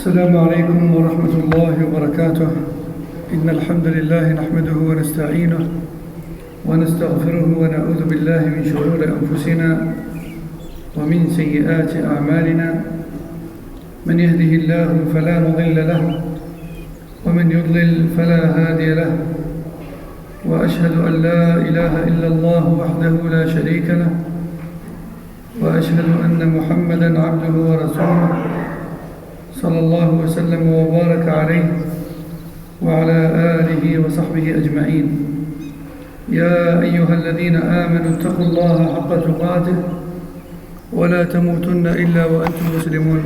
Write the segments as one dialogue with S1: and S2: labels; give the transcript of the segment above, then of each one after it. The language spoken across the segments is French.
S1: السلام عليكم ورحمة الله وبركاته. إن الحمد لله نحمده ونستعينه ونستغفره ونعوذ بالله من شرور أنفسنا ومن سيئات أعمالنا. من يهده الله فلا مضل له ومن يضلل فلا هادي له، وأشهد أن لا إله إلا الله وحده لا شريك له، وأشهد أن محمدًا عبده ورسوله صلى الله وسلم وبارك عليه وعلى آله وصحبه أجمعين. يا أيها الذين آمنوا اتقوا الله حق تقاته ولا تموتن إلا وأنتم مسلمون.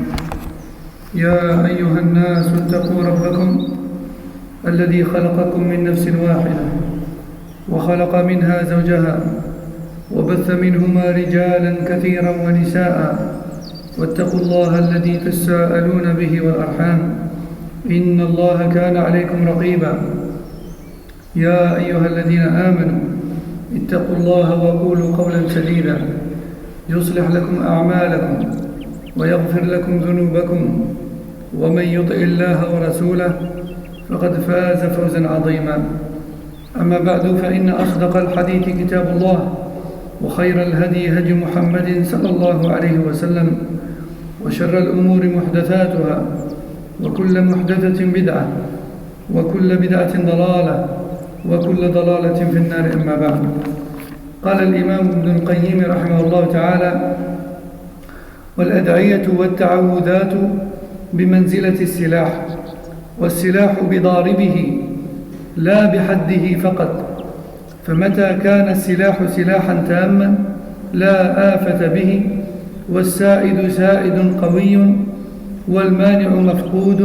S1: يا أيها الناس اتقوا ربكم الذي خلقكم من نفس واحدة وخلق منها زوجها وبث منهما رجالا كثيرا ونساء، واتقوا الله الذي تساءلون به والأرحام إن الله كان عليكم رقيبا. يا أيها الذين آمنوا اتقوا الله وقولوا قولا سديدا يصلح لكم أعمالكم ويغفر لكم ذنوبكم، ومن يطع الله ورسوله فقد فاز فوزا عظيما. أما بعد، فإن أصدق الحديث كتاب الله، وخير الهدي هدي محمد صلى الله عليه وسلم، وشر الأمور محدثاتها، وكل محدثة بدعة، وكل بدعة ضلالة، وكل ضلالة في النار. أما بعد، قال الإمام ابن القيم رحمه الله تعالى: والأدعية والتعوذات بمنزلة السلاح، والسلاح بضاربه لا بحده فقط، فمتى كان السلاح سلاحا تاما لا آفة به، والسائد سائد قوي، والمانع مفقود،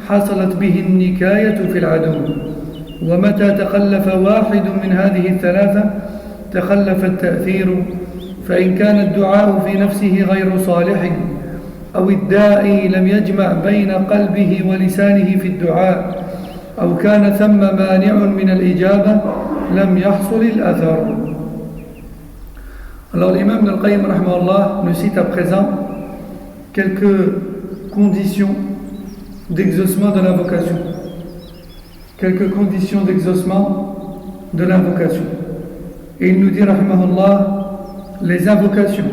S1: حصلت به النكاية في العدو. ومتى تخلف واحد من هذه الثلاثة تخلف التأثير، فإن كان الدعاء في نفسه غير صالح، أو الداعي لم يجمع بين قلبه ولسانه في الدعاء، أو كان ثم مانع من الإجابة، لم يحصل الأثر. Alors l'imam Ibn al-Qayyim rahimahullah nous cite à présent quelques conditions d'exaucement de l'invocation. Quelques conditions d'exaucement de l'invocation. Et il nous dit rahimahullah, les invocations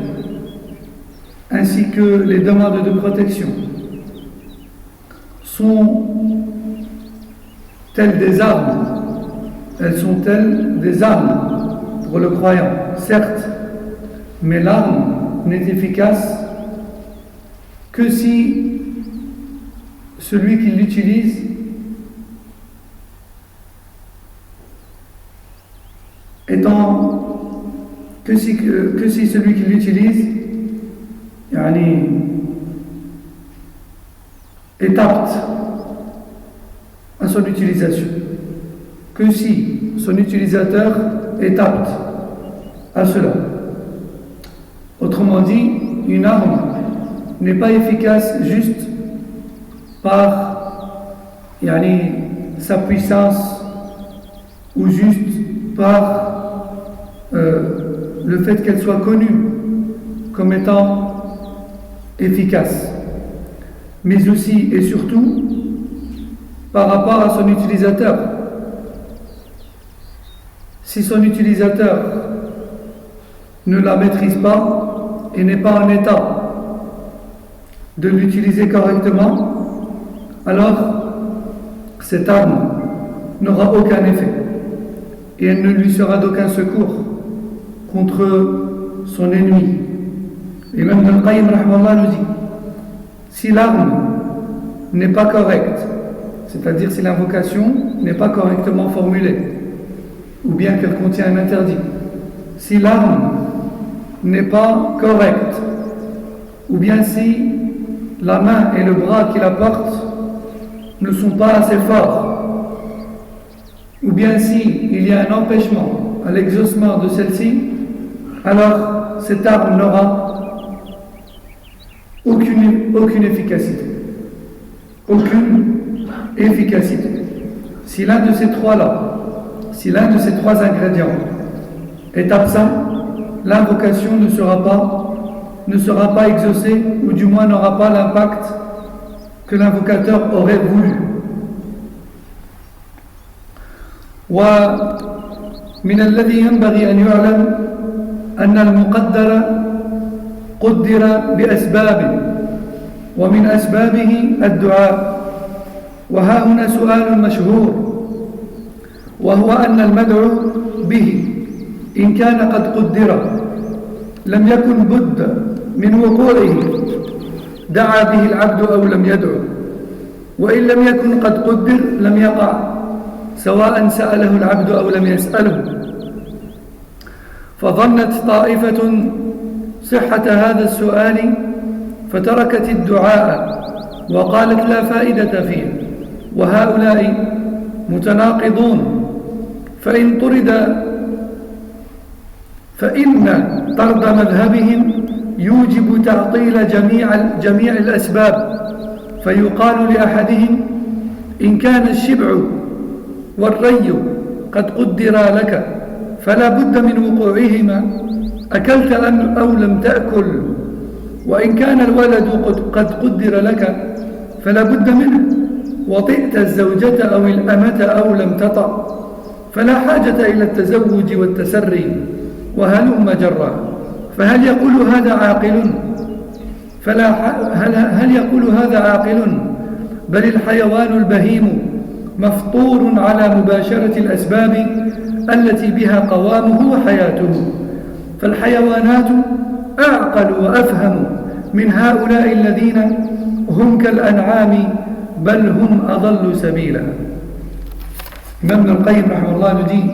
S1: ainsi que les demandes de protection sont telles des armes. Elles sont telles des armes pour le croyant, certes, mais l'arme n'est efficace que si celui qui l'utilise que si celui qui l'utilise est apte à son utilisation, que si son utilisateur est apte à cela. Autrement dit, une arme n'est pas efficace juste par sa puissance ou juste par le fait qu'elle soit connue comme étant efficace, mais aussi et surtout par rapport à son utilisateur. Si son utilisateur ne la maîtrise pas et n'est pas en état de l'utiliser correctement, alors cette arme n'aura aucun effet et elle ne lui sera d'aucun secours contre son ennemi. Et même Ibn al-Qayyim rahimahullah nous dit, si l'arme n'est pas correcte, c'est-à-dire si l'invocation n'est pas correctement formulée, ou bien qu'elle contient un interdit, si l'arme n'est pas correcte, ou bien si la main et le bras qui la portent ne sont pas assez forts, ou bien si il y a un empêchement à l'exaucement de celle-ci, alors cette arme n'aura aucune efficacité. Aucune efficacité. Si l'un de ces trois ingrédients est absent, l'invocation ne sera pas exaucée, ou du moins n'aura pas l'impact que l'invocateur aurait voulu. ومن الذي ينبغي أن يعلم أن المقدر قدر بأسباب ومن أسبابه الدعاء. وها هنا سؤال مشهور، وهو أن المدعو به إن كان قد قدر لم يكن بد من وقوعه دعا به العبد أو لم يدعو، وإن لم يكن قد قدر لم يقع سواء سأله العبد أو لم يسأله. فظنت طائفة صحة هذا السؤال فتركت الدعاء وقالت لا فائدة فيه، وهؤلاء متناقضون. فإن طرد مذهبهم يوجب تعطيل جميع الأسباب، فيقال لأحدهم إن كان الشبع والري قد قدر لك فلا بد من وقوعهما، أكلت أو لم تأكل، وإن كان الولد قد قدر لك فلا بد منه، وطئت الزوجة أو الأمة أو لم تطأ، فلا حاجة إلى التزوج والتسري، وهلم جرا. فهل يقول هذا عاقل؟ هل يقول هذا عاقل؟ بل الحيوان البهيم مفطور على مباشرة الأسباب التي بها قوامه وحياته، فالحيوانات أعقل وأفهم من هؤلاء الذين هم كالأنعام بل هم أضل سبيلا. Imam Ibn al-Qayyim rahimahullah nous dit,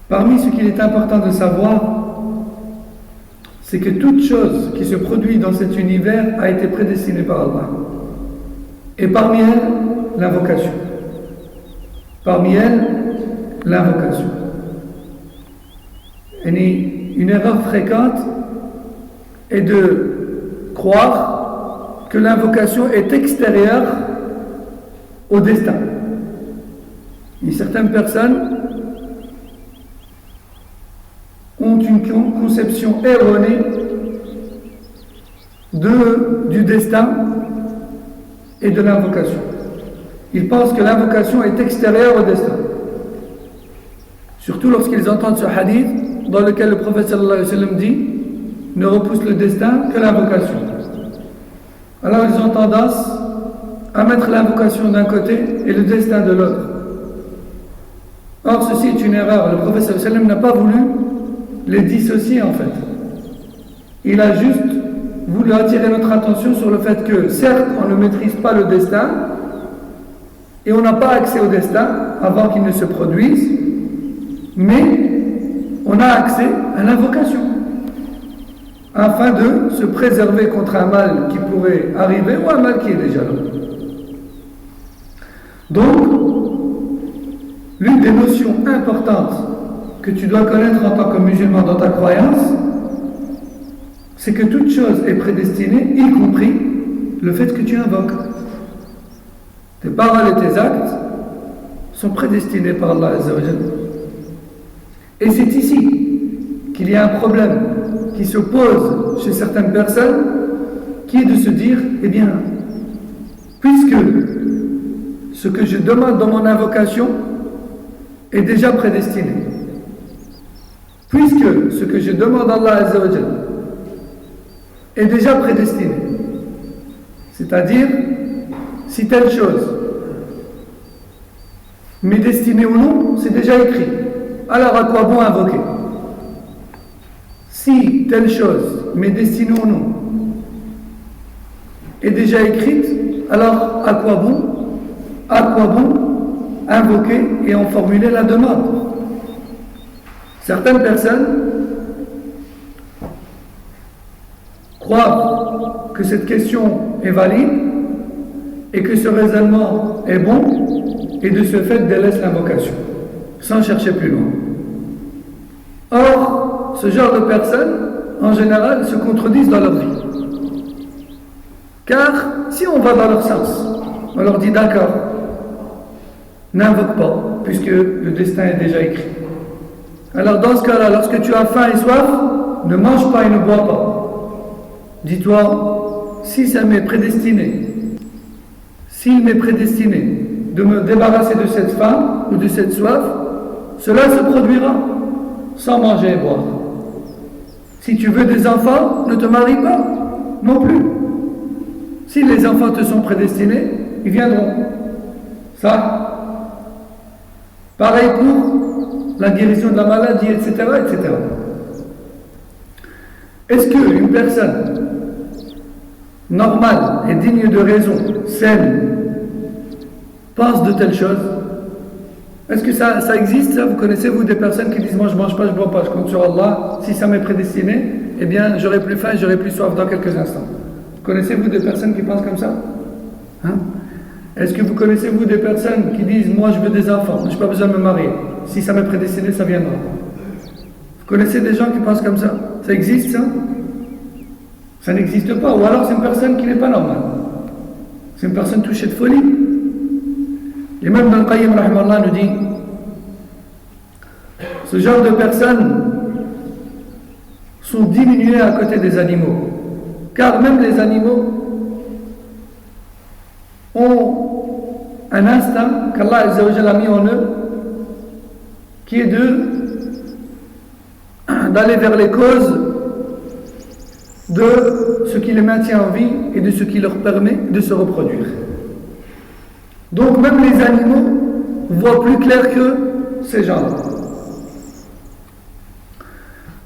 S1: parmi ce qu'il est important de savoir, c'est que toute chose qui se produit dans cet univers a été prédestinée par Allah. Et parmi elles, l'invocation. Parmi elles, l'invocation. Et une erreur fréquente est de croire que l'invocation est extérieure au destin. Et certaines personnes ont une conception erronée du destin et de l'invocation. Ils pensent que l'invocation est extérieure au destin. Surtout lorsqu'ils entendent ce hadith dans lequel le prophète sallallahu alayhi wa sallam dit « Ne repousse le destin que l'invocation ». Alors ils ont tendance à mettre l'invocation d'un côté et le destin de l'autre. Or ceci est une erreur. Le prophète sallallahu alayhi wa sallam n'a pas voulu les dissocier en fait. Il a juste voulu attirer notre attention sur le fait que certes on ne maîtrise pas le destin et on n'a pas accès au destin avant qu'il ne se produise, mais on a accès à l'invocation afin de se préserver contre un mal qui pourrait arriver ou un mal qui est déjà là. Donc l'une des notions importantes que tu dois connaître en tant que musulman dans ta croyance, c'est que toute chose est prédestinée, y compris le fait que tu invoques. Tes paroles et tes actes sont prédestinés par Allah Azza wa Jalla. Et c'est ici qu'il y a un problème qui se pose chez certaines personnes, qui est de se dire, eh bien, puisque ce que je demande dans mon invocation est déjà prédestiné, puisque ce que je demande à Allah Azza wa Jalla est déjà prédestiné, c'est-à-dire si telle chose m'est destinée ou non, c'est déjà écrit, alors à quoi bon invoquer? Si telle chose m'est destinée ou non est déjà écrite, alors à quoi bon invoquer et en formuler la demande? Certaines personnes croient que cette question est valide et que ce raisonnement est bon, et de ce fait délaissent l'invocation sans chercher plus loin. Or, ce genre de personnes, en général, se contredisent dans leur vie. Car si on va dans leur sens, on leur dit d'accord, n'invoque pas, puisque le destin est déjà écrit. Alors dans ce cas-là, lorsque tu as faim et soif, ne mange pas et ne bois pas. Dis-toi, si ça m'est prédestiné, s'il m'est prédestiné de me débarrasser de cette faim ou de cette soif, cela se produira sans manger et boire. Si tu veux des enfants, ne te marie pas non plus. Si les enfants te sont prédestinés, ils viendront. Ça, pareil pour la guérison de la maladie, etc., etc. Est-ce qu'une personne normale et digne de raison, saine, pense de telles choses? Est-ce que ça existe, ça? Vous connaissez, vous, des personnes qui disent « Moi, je ne mange pas, je ne bois pas, je compte sur Allah. Si ça m'est prédestiné, eh bien, j'aurai plus faim, j'aurai plus soif dans quelques instants. » Connaissez-vous des personnes qui pensent comme ça? Hein? Est-ce que vous connaissez, vous, des personnes qui disent « Moi, je veux des enfants, je n'ai pas besoin de me marier. Si ça m'est prédestiné, ça viendra. » Vous connaissez des gens qui pensent comme ça? Ça existe, ça? Ça n'existe pas. Ou alors, c'est une personne qui n'est pas normale. C'est une personne touchée de folie. L'imam Ibn al-Qayyim rahimahullah nous dit, ce genre de personnes sont diminuées à côté des animaux, car même les animaux ont un instinct qu'Allah Azza wa Jalla a mis en eux, qui est d'aller vers les causes de ce qui les maintient en vie et de ce qui leur permet de se reproduire. Donc même les animaux voient plus clair que ces gens-là.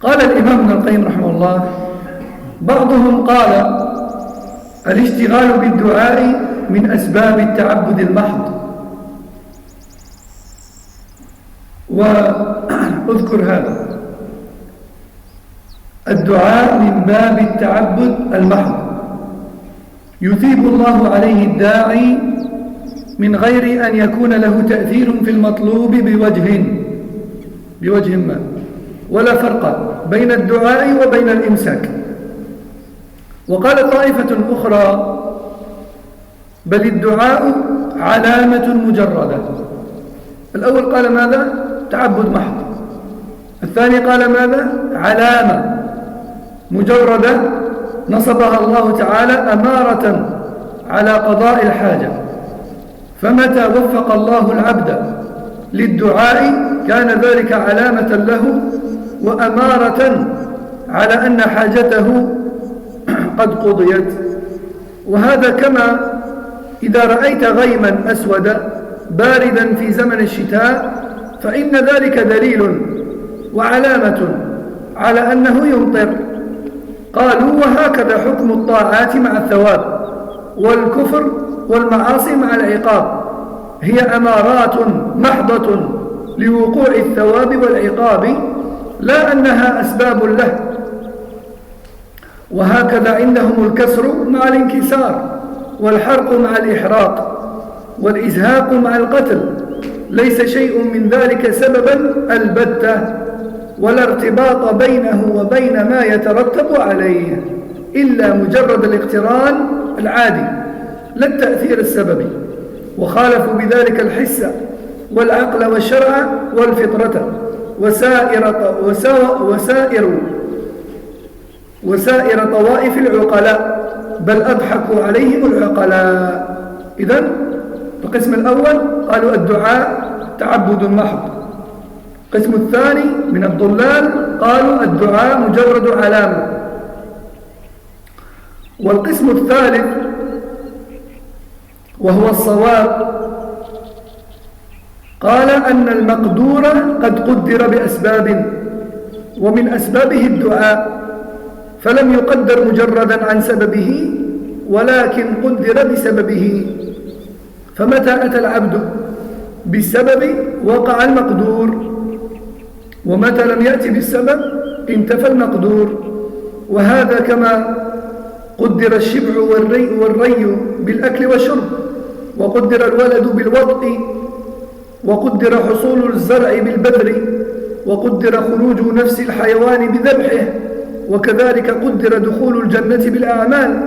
S1: قال الإمام ابن القيم رحمه الله بعضهم قال الاشتغال بالدعاء من أسباب التعبد المحض وأذكر هذا الدعاء من باب التعبد المحض يثيب الله عليه الداعي من غير أن يكون له تأثير في المطلوب بوجه ما ولا فرق بين الدعاء وبين الإمساك. وقال طائفة أخرى بل الدعاء علامة مجردة. الأول قال ماذا؟ تعبد محض. الثاني قال ماذا؟ علامة مجردة نصبها الله تعالى أمارة على قضاء الحاجة. فمتى وفق الله العبد للدعاء كان ذلك علامة له وأمارة على أن حاجته قد قضيت. وهذا كما إذا رأيت غيما أسودا باردا في زمن الشتاء فإن ذلك دليل وعلامة على أنه يمطر. قالوا وهكذا حكم الطاعات مع الثواب والكفر والمعاصي مع العقاب هي أمارات محضة لوقوع الثواب والعقاب لا أنها أسباب له. وهكذا عندهم الكسر مع الانكسار والحرق مع الإحراق والإزهاق مع القتل ليس شيء من ذلك سببا البتة ولا ارتباط بينه وبين ما يترتب عليه إلا مجرد الاقتران العادي لا التأثير السببي. وخالفوا بذلك الحس والعقل والشرع والفطرة وسائر طوائف العقلاء بل أضحكوا عليهم العقلاء. إذن القسم الأول قالوا الدعاء تعبد محض. القسم الثاني من الضلال قالوا الدعاء مجرد علامة. والقسم الثالث وهو الصواب قال أن المقدور قد قدر بأسباب ومن أسبابه الدعاء فلم يقدر مجردا عن سببه ولكن قدر بسببه. فمتى أتى العبد بالسبب وقع المقدور ومتى لم يأتي بالسبب انتفى المقدور. وهذا كما قدر الشبع والري بالأكل والشرب وقدر الولد بالوطء وقدر حصول الزرع بالبذر وقدر خروج نفس الحيوان بذبحه وكذلك قدر دخول الجنة بالأعمال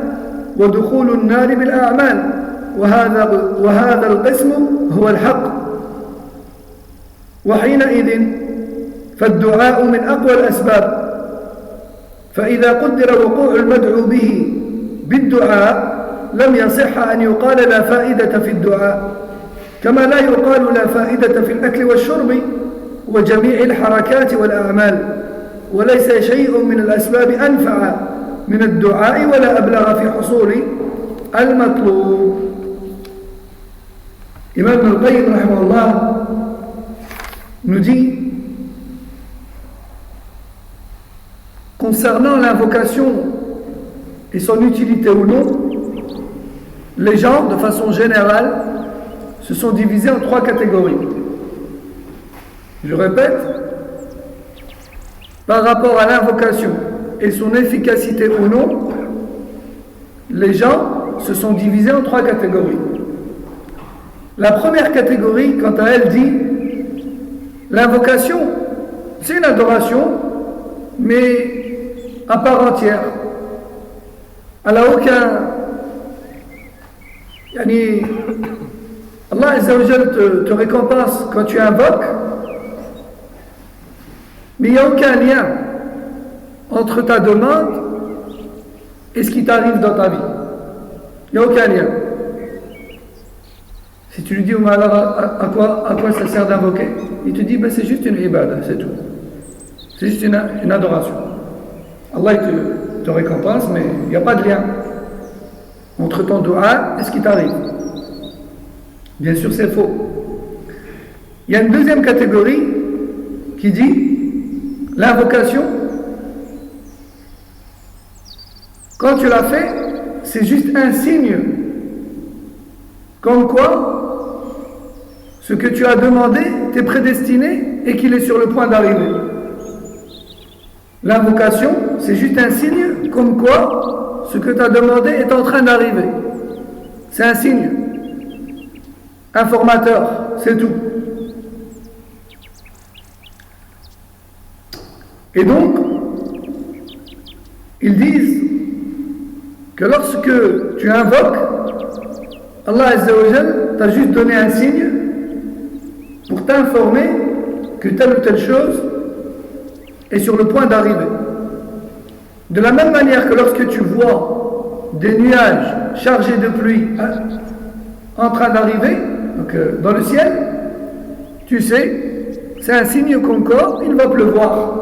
S1: ودخول النار بالأعمال. وهذا القسم هو الحق. وحينئذ فالدعاء من أقوى الأسباب. فإذا قدر وقوع المدعو به بالدعاء لم يصح أن يقال لا فائدة في الدعاء كما لا يقال لا فائدة في الأكل والشرب وجميع الحركات والأعمال وليس شيء من الأسباب أنفع من الدعاء ولا أبلغ في حصول المطلوب. Imam Ibn al-Qayyim rahimahullah nous dit concernant l'invocation et son utilité ou non, les gens de façon générale se sont divisés en 3 catégories. Je répète, par rapport à l'invocation et son efficacité ou non, les gens se sont divisés en 3 catégories. La première catégorie, quant à elle, dit l'invocation, c'est une adoration, mais à part entière. Elle n'a aucun... Allah Azza wa Jal te récompense quand tu invoques, mais il n'y a aucun lien entre ta demande et ce qui t'arrive dans ta vie. Il n'y a aucun lien. Si tu lui dis, alors à quoi ça sert d'invoquer? Il te dit, ben, c'est juste une ibada, c'est tout. C'est juste une adoration. Allah te récompense, mais il n'y a pas de lien entre ton dua et ce qui t'arrive. Bien sûr, c'est faux. Il y a une deuxième catégorie qui dit l'invocation, quand tu l'as fait, c'est juste un signe comme quoi ce que tu as demandé t'est prédestiné et qu'il est sur le point d'arriver. L'invocation, c'est juste un signe comme quoi ce que tu as demandé est en train d'arriver. C'est un signe informateur, c'est tout. Et donc, ils disent que lorsque tu invoques, Allah Azza wa Jal t'a juste donné un signe pour t'informer que telle ou telle chose est sur le point d'arriver. De la même manière que lorsque tu vois des nuages chargés de pluie en train d'arriver, donc dans le ciel, tu sais, c'est un signe comme quoi il va pleuvoir.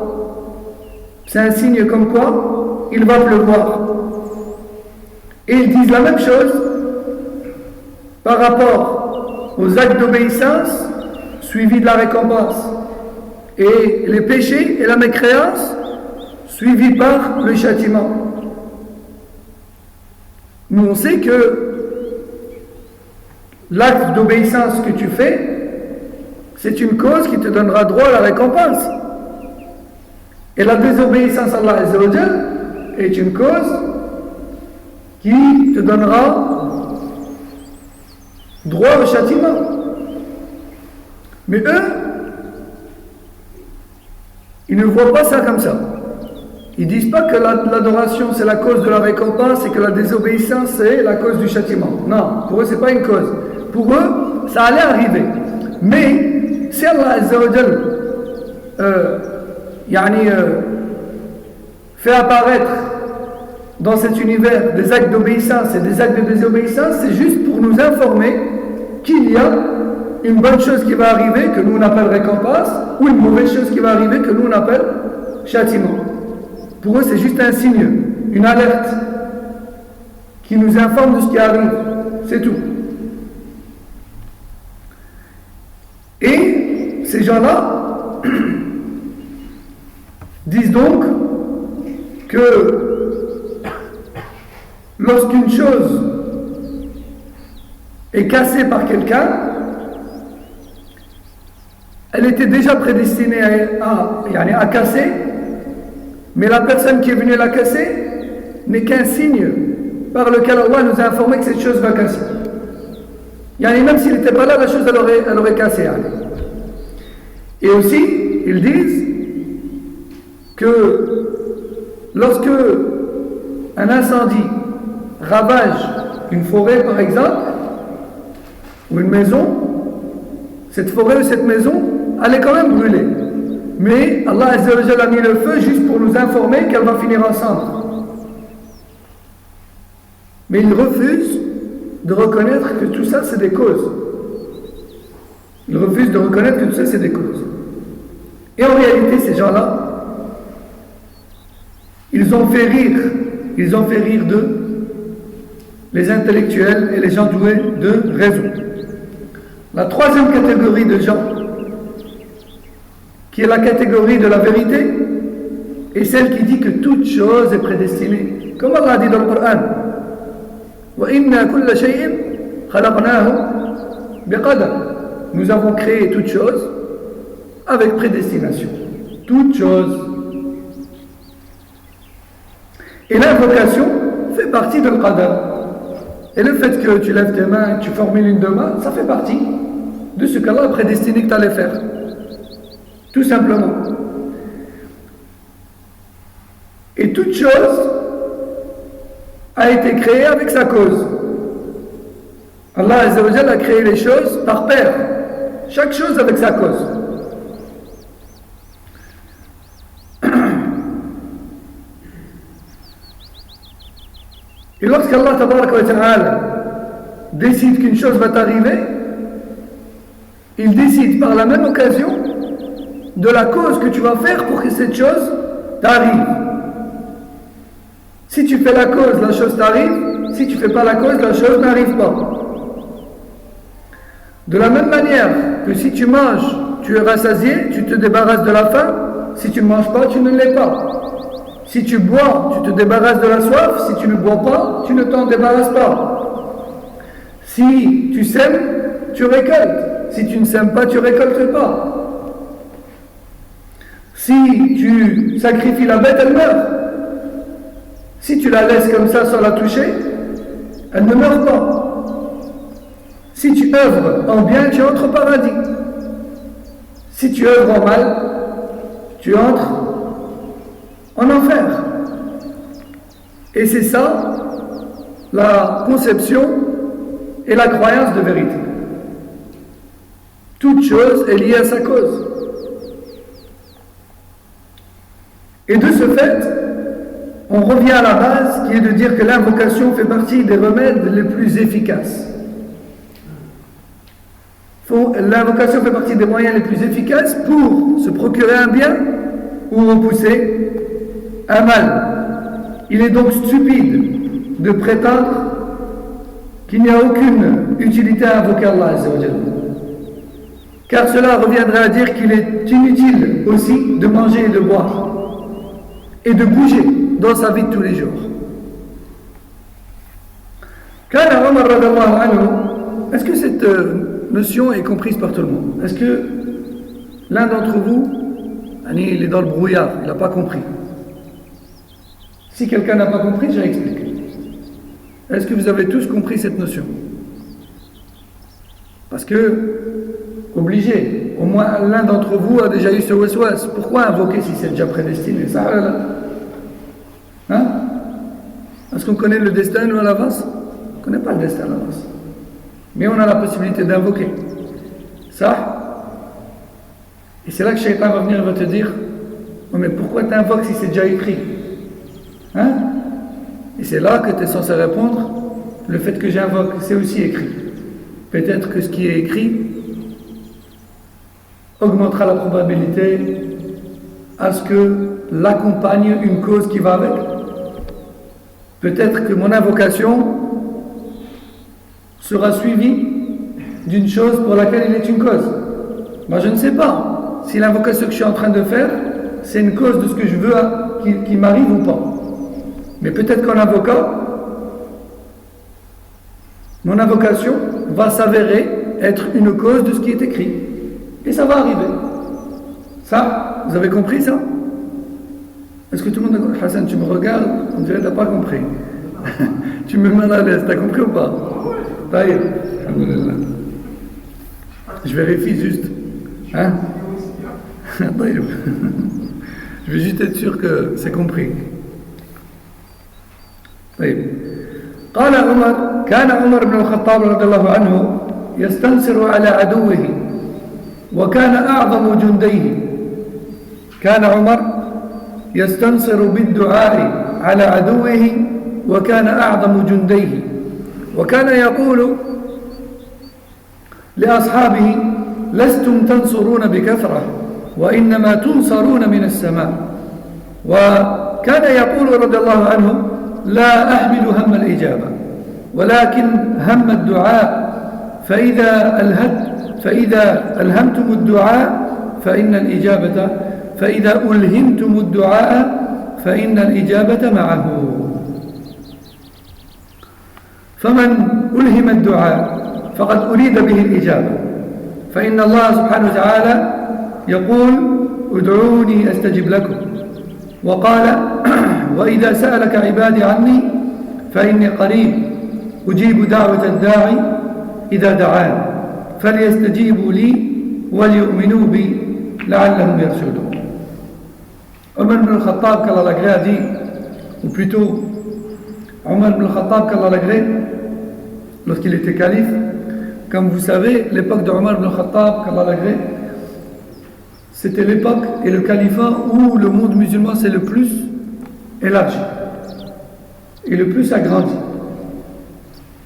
S1: C'est un signe comme quoi il va pleuvoir. Et ils disent la même chose par rapport aux actes d'obéissance suivis de la récompense et les péchés et la mécréance suivis par le châtiment. Nous on sait que l'acte d'obéissance que tu fais, c'est une cause qui te donnera droit à la récompense. Et la désobéissance à Allah Azza wa Jal est une cause qui te donnera droit au châtiment. Mais eux, ils ne voient pas ça comme ça. Ils ne disent pas que l'adoration c'est la cause de la récompense et que la désobéissance c'est la cause du châtiment. Non, pour eux c'est pas une cause. Pour eux, ça allait arriver. Mais si Allah Azza wa Jal fait apparaître dans cet univers des actes d'obéissance et des actes de désobéissance, c'est juste pour nous informer qu'il y a une bonne chose qui va arriver que nous on appelle récompense ou une mauvaise chose qui va arriver que nous on appelle châtiment. Pour eux c'est juste un signe, une alerte qui nous informe de ce qui arrive, c'est tout. Et ces gens-là disent donc que lorsqu'une chose est cassée par quelqu'un, elle était déjà prédestinée à casser, mais la personne qui est venue la casser n'est qu'un signe par lequel Allah nous a informé que cette chose va casser. Même s'il n'était pas là, la chose elle aurait cassé. Et aussi, ils disent que lorsque un incendie ravage une forêt par exemple, ou une maison, cette forêt ou cette maison, elle est quand même brûlée. Mais Allah Azza wa Jalla a mis le feu juste pour nous informer qu'elle va finir en cendres. Mais ils refusent de reconnaître que tout ça, c'est des causes. Ils refusent de reconnaître que tout ça, c'est des causes. Et en réalité, ces gens-là, ils ont fait rire d'eux, les intellectuels et les gens doués de raison. La troisième catégorie de gens, qui est la catégorie de la vérité, est celle qui dit que toute chose est prédestinée. Comme Allah dit dans le Coran, وَإِنَّا كُلَّ شَيْءٍ خَلَقْنَاهُ بِقَدَرٍ. Nous avons créé toute chose avec prédestination. Toute chose. Et l'invocation fait partie de l'qadar. Et le fait que tu lèves tes mains, que tu formules une demande, ça fait partie de ce qu'Allah a prédestiné que tu allais faire. Tout simplement. Et toute chose a été créée avec sa cause. Allah Azza wa Jalla a créé les choses par paire. Chaque chose avec sa cause. Et lorsqu'Allah Tabaraka wa Ta'ala décide qu'une chose va t'arriver, il décide par la même occasion de la cause que tu vas faire pour que cette chose t'arrive. Si tu fais la cause, la chose t'arrive. Si tu ne fais pas la cause, la chose n'arrive pas. De la même manière que si tu manges, tu es rassasié, tu te débarrasses de la faim. Si tu ne manges pas, tu ne l'es pas. Si tu bois, tu te débarrasses de la soif. Si tu ne bois pas, tu ne t'en débarrasses pas. Si tu sèmes, tu récoltes. Si tu ne sèmes pas, tu ne récoltes pas. Si tu sacrifies la bête, elle meurt. Si tu la laisses comme ça sans la toucher, elle ne meurt pas. Si tu œuvres en bien, tu entres au paradis. Si tu œuvres en mal, tu entres en enfer. Et c'est ça la conception et la croyance de vérité. Toute chose est liée à sa cause. Et de ce fait, on revient à la base qui est de dire que l'invocation fait partie des remèdes les plus efficaces. L'invocation fait partie des moyens les plus efficaces pour se procurer un bien ou repousser un mal. Il est donc stupide de prétendre qu'il n'y a aucune utilité à invoquer Allah Azza wa Jalla. Car cela reviendrait à dire qu'il est inutile aussi de manger et de boire et de bouger dans sa vie de tous les jours. Kana Omar radallahu anhu, est-ce que cette notion est comprise par tout le monde? Est-ce que l'un d'entre vous, il est dans le brouillard, il n'a pas compris? Si quelqu'un n'a pas compris, je vais expliquer. Est-ce que vous avez tous compris cette notion? Parce que, obligé, au moins l'un d'entre vous a déjà eu ce waswas. Pourquoi invoquer si c'est déjà prédestiné? Ça, là. Hein? Est-ce qu'on connaît le destin, nous, à l'avance? On ne connaît pas le destin à l'avance. Mais on a la possibilité d'invoquer. Ça. Et c'est là que Shaitan va venir et va te dire, oh, mais pourquoi tu invoques si c'est déjà écrit? Hein? Et c'est là que tu es censé répondre, le fait que j'invoque, c'est aussi écrit. Peut-être que ce qui est écrit augmentera la probabilité à ce que l'accompagne une cause qui va avec. Peut-être que mon invocation sera suivie d'une chose pour laquelle il est une cause. Moi, je ne sais pas si l'invocation que je suis en train de faire, c'est une cause de ce que je veux qui m'arrive ou pas. Mais peut-être qu'en invoquant, mon invocation va s'avérer être une cause de ce qui est écrit. Et ça va arriver. Ça, vous avez compris ça? Est-ce que tout le monde a compris? Hassan, tu me regardes, on dirait que tu n'as pas compris. Tu me mets mal à l'aise, tu as compris ou pas? Taïb. Je vérifie juste. Hein? Taïb. Je vais juste être sûr que c'est compris. طيب قال عمر كان عمر بن الخطاب رضي الله عنه يستنصر على عدوه وكان أعظم جنديه. كان عمر يستنصر بالدعاء على عدوه وكان أعظم جنديه، وكان يقول لأصحابه: لستم تنصرون بكثرة وإنما تنصرون من السماء. وكان يقول رضي الله عنه: لا أحمل هم الإجابة ولكن هم الدعاء، فإذا ألهمتم الدعاء فإذا ألهمتم الدعاء فإن الإجابة معه. فمن ألهم الدعاء فقد أريد به الإجابة، فإن الله سبحانه وتعالى يقول: ادعوني أستجب لكم، وقال: وإذا سألك عبادي عني فإني قريب أجيب دعوة الداعي إذا دعان فليستجيبوا لي وليؤمنوا بي لعلهم يرشدون. Omar ibn al-Khattab, qu'Allah l'agrée, a dit, ou plutôt Omar ibn al-Khattab, qu'Allah l'agrée, lorsqu'il était calife, comme vous savez, l'époque de Omar ibn al-Khattab, qu'Allah l'agrée, c'était l'époque et le califat où le monde musulman s'est le plus élargi et le plus agrandi.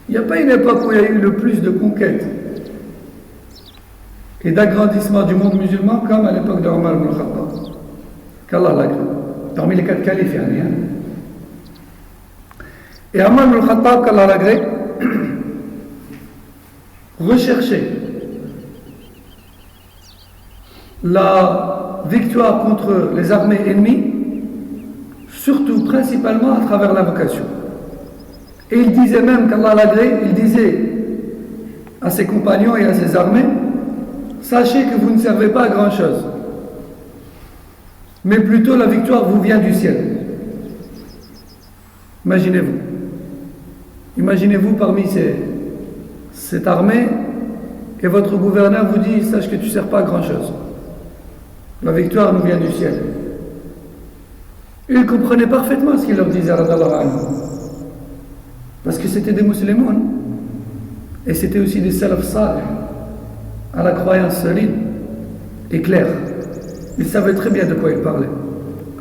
S1: Il n'y a pas une époque où il y a eu le plus de conquêtes et d'agrandissement du monde musulman comme à l'époque de Omar ibn al-Khattab, qu'Allah l'agrée, parmi les 4 califes. Et Omar ibn al-Khattab, qu'Allah l'agrée, recherchait la victoire contre les armées ennemies, surtout principalement à travers l'invocation. Et il disait même qu'Allah l'agrée, il disait à ses compagnons et à ses armées: sachez que vous ne servez pas à grand chose, mais plutôt la victoire vous vient du ciel. Imaginez-vous parmi cette armée, et votre gouverneur vous dit: sache que tu ne sers pas à grand chose, la victoire nous vient du ciel. Ils comprenaient parfaitement ce qu'il leur disait, parce que c'était des musulmans et c'était aussi des salaf salih, à la croyance solide et claire. Ils savaient très bien de quoi ils parlaient.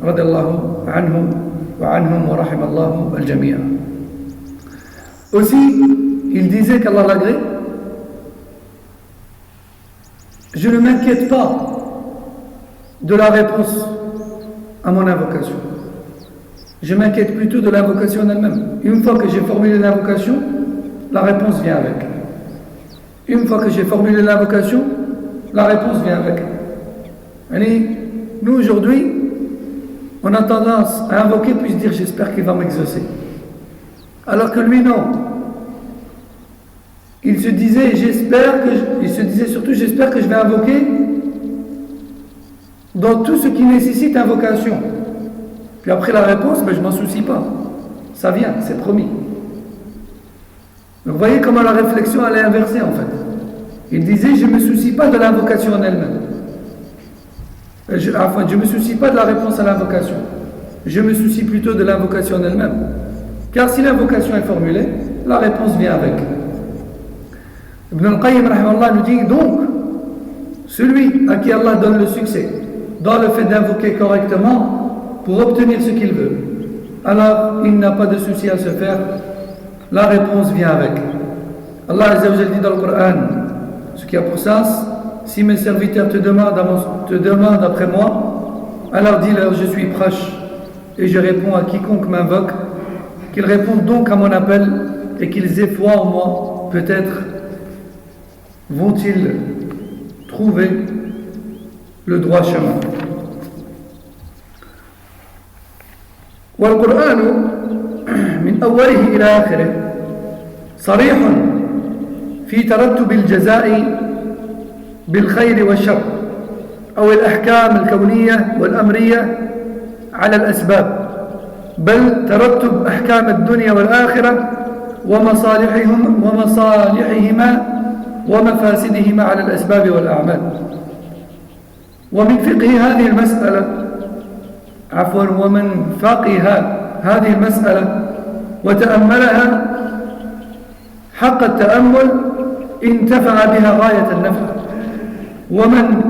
S1: Radallahu anhum wa anhum wa rahimallahu al-jami'a. Aussi, il disait qu'Allah l'agrée: je ne m'inquiète pas de la réponse à mon invocation. Je m'inquiète plutôt de l'invocation en elle-même. Une fois que j'ai formulé l'invocation, la réponse vient avec. Une fois que j'ai formulé l'invocation, la réponse vient avec. Et nous aujourd'hui, on a tendance à invoquer puis se dire: j'espère qu'il va m'exaucer. Alors que lui, non. Il se disait surtout: j'espère que je vais invoquer dans tout ce qui nécessite invocation. Puis après la réponse, je ne m'en soucie pas. Ça vient, c'est promis. Donc vous voyez comment la réflexion elle est inversée en fait. Il disait: je ne me soucie pas de l'invocation en elle-même. Je ne me soucie pas de la réponse à l'invocation. Je me soucie plutôt de l'invocation en elle-même. Car si l'invocation est formulée, la réponse vient avec. Ibn al-Qayyim rahimahullah nous dit donc: celui à qui Allah donne le succès dans le fait d'invoquer correctement pour obtenir ce qu'il veut, alors il n'a pas de souci à se faire, la réponse vient avec. Allah Azza wa Jalla dit dans le Coran, ce qui a pour sens: si mes serviteurs te demandent après moi, alors dis-leur: je suis proche et je réponds à quiconque m'invoque, qu'ils répondent donc à mon appel et qu'ils aient foi en moi, peut-être vont-ils trouver le droit chemin. والقرآن من أوله إلى آخره صريح في ترتب الجزاء بالخير والشر أو الأحكام الكونية والأمرية على الأسباب، بل ترتب أحكام الدنيا والآخرة ومصالحهما ومفاسدهما على الأسباب والأعمال. ومن فقه هذه المسألة وتأملها حق التأمل انتفع بها غاية النفع. ومن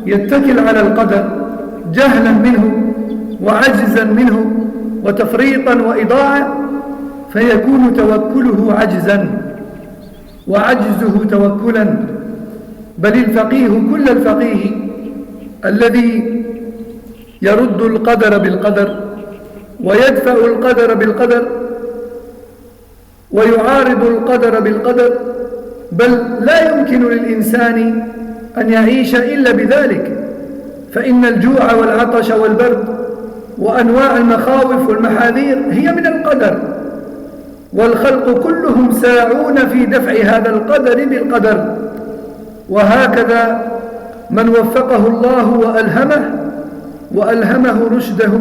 S1: يتكل على القدر جهلا منه وعجزا منه وتفريطا وإضاعة فيكون توكله عجزا وعجزه توكلا بل الفقيه كل الفقيه الذي يرد القدر بالقدر ويدفع القدر بالقدر ويعارض القدر بالقدر بل لا يمكن للإنسان أن يعيش إلا بذلك فإن الجوع والعطش والبرد وأنواع المخاوف والمحاذير هي من القدر والخلق كلهم ساعون في دفع هذا القدر بالقدر وهكذا من وفقه الله وألهمه رشده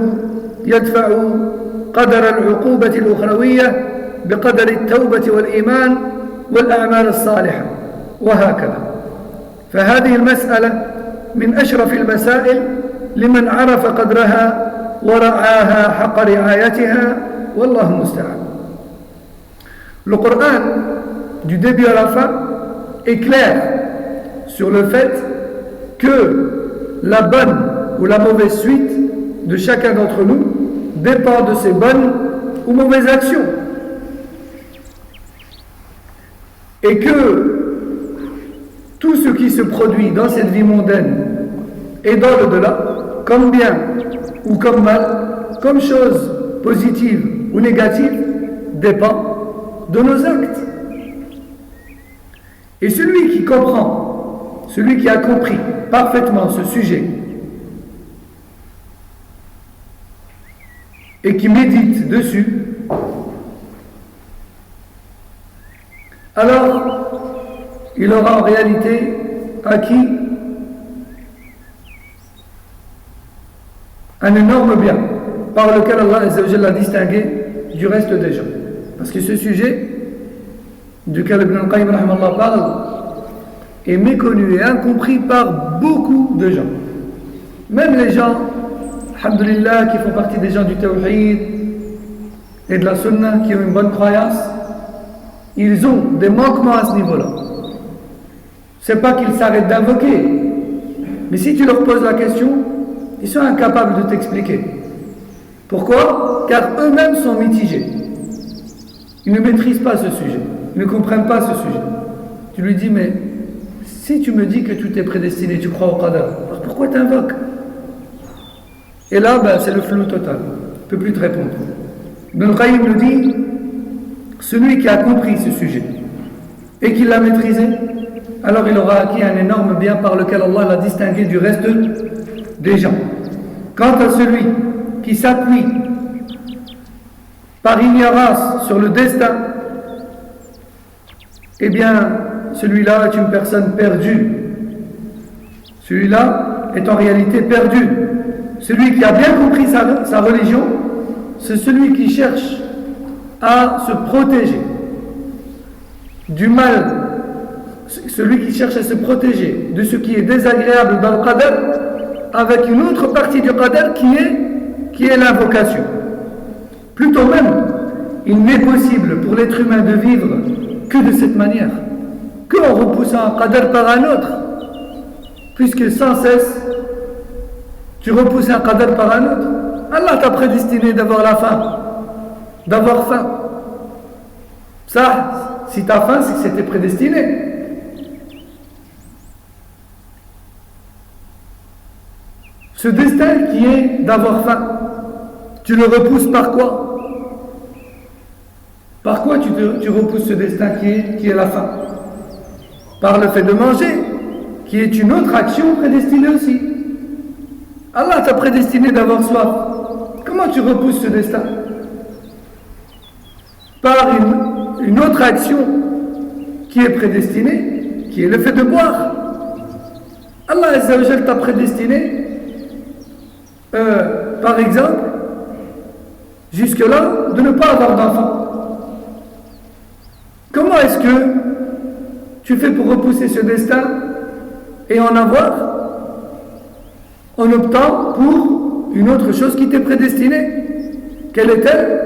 S1: يدفع قدر العقوبة الأخروية بقدر التوبة والإيمان والأعمال الصالحة وهكذا فهذه المسألة من أشرف المسائل لمن عرف قدرها ورعاها حق رعايتها والله المستعان. Le Coran, du début à la fin, est clair sur le fait que la bonne ou la mauvaise suite de chacun d'entre nous dépend de ses bonnes ou mauvaises actions. Et que tout ce qui se produit dans cette vie mondaine et dans l'au-delà, comme bien ou comme mal, comme chose positive ou négative, dépend de nos actes. Et celui qui comprend, celui qui a compris parfaitement ce sujet et qui médite dessus, alors il aura en réalité acquis un énorme bien par lequel Allah Azza wa Jalla l'a distingué du reste des gens. Parce que ce sujet duquel Ibn al-Qayyim parle est méconnu et incompris par beaucoup de gens. Même les gens, alhamdulillah, qui font partie des gens du Tawhid et de la Sunna, qui ont une bonne croyance, ils ont des manquements à ce niveau-là. C'est pas qu'ils s'arrêtent d'invoquer, mais si tu leur poses la question, ils sont incapables de t'expliquer. Pourquoi? Car eux-mêmes sont mitigés. Ils ne maîtrisent pas ce sujet. Ils ne comprennent pas ce sujet. Tu lui dis, mais si tu me dis que tout est prédestiné, tu crois au qadar, alors pourquoi tu invoques? Et là, c'est le flou total. Il ne peut plus te répondre. Ibn al-Qayyim nous dit, celui qui a compris ce sujet et qui l'a maîtrisé, alors il aura acquis un énorme bien par lequel Allah l'a distingué du reste des gens. Quant à celui qui s'appuie par ignorance sur le destin, eh bien, celui-là est une personne perdue. Celui-là est en réalité perdu. Celui qui a bien compris sa religion, c'est celui qui cherche à se protéger du mal, celui qui cherche à se protéger de ce qui est désagréable dans le qadar, avec une autre partie du qadar qui est l'invocation. Plutôt même, il n'est possible pour l'être humain de vivre que de cette manière, qu'en repoussant un qadar par un autre, puisque sans cesse, tu repousses un qadar par un autre. Allah t'a prédestiné d'avoir la faim, d'avoir faim. Ça, si tu as faim, c'est que c'était prédestiné. Ce destin qui est d'avoir faim, tu le repousses par quoi? Par quoi tu repousses ce destin qui est la faim? Par le fait de manger, qui est une autre action prédestinée aussi. Allah t'a prédestiné d'avoir soif. Comment tu repousses ce destin? Par une autre action qui est prédestinée, qui est le fait de boire. Allah Azza wa Jal t'a prédestiné, par exemple, jusque-là, de ne pas avoir d'enfant. Comment est-ce que tu fais pour repousser ce destin et en avoir en optant pour une autre chose qui t'est prédestinée? Quelle est-elle?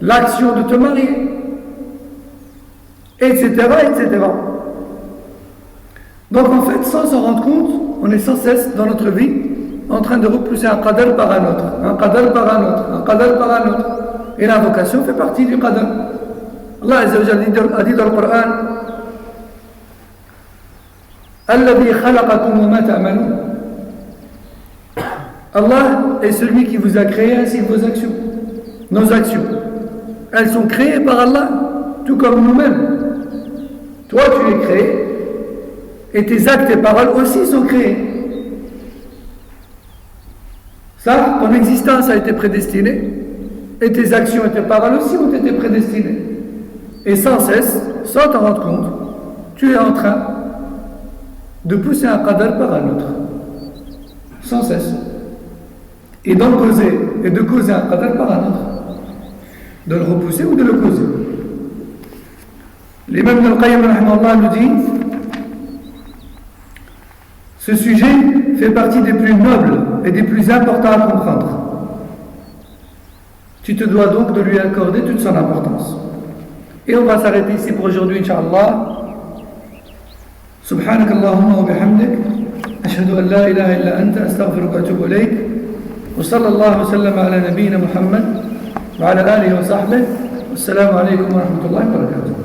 S1: L'action de te marier, etc., etc. Donc en fait, sans s'en rendre compte, on est sans cesse dans notre vie en train de repousser un qadar par un autre, un qadar par un autre, un qadar par un autre. Et l'invocation fait partie du qadar. Allah Azza wa Jalla a dit dans le Coran Alladhi khalaqakum wa ma ta'malun. Allah est celui qui vous a créé ainsi que vos actions. Nos actions, elles sont créées par Allah, tout comme nous-mêmes. Toi, tu es créé, et tes actes et paroles aussi sont créés. Ça, ton existence a été prédestinée, et tes actions et tes paroles aussi ont été prédestinées. Et sans cesse, sans t'en rendre compte, tu es en train de pousser un qadar par un autre. Sans cesse. Et d'en causer, et de causer un qadar par un autre. De le repousser ou de le causer. L'imam Ibn al-Qayyim nous dit ce sujet fait partie des plus nobles et des plus importants à comprendre. Tu te dois donc de lui accorder toute son importance. Et on va s'arrêter ici pour aujourd'hui, Inch'Allah. سبحانك اللهم وبحمدك أشهد أن لا إله إلا أنت أستغفرك وأتوب إليك وصلى الله وسلم على نبينا محمد وعلى آله وصحبه والسلام عليكم ورحمة الله وبركاته.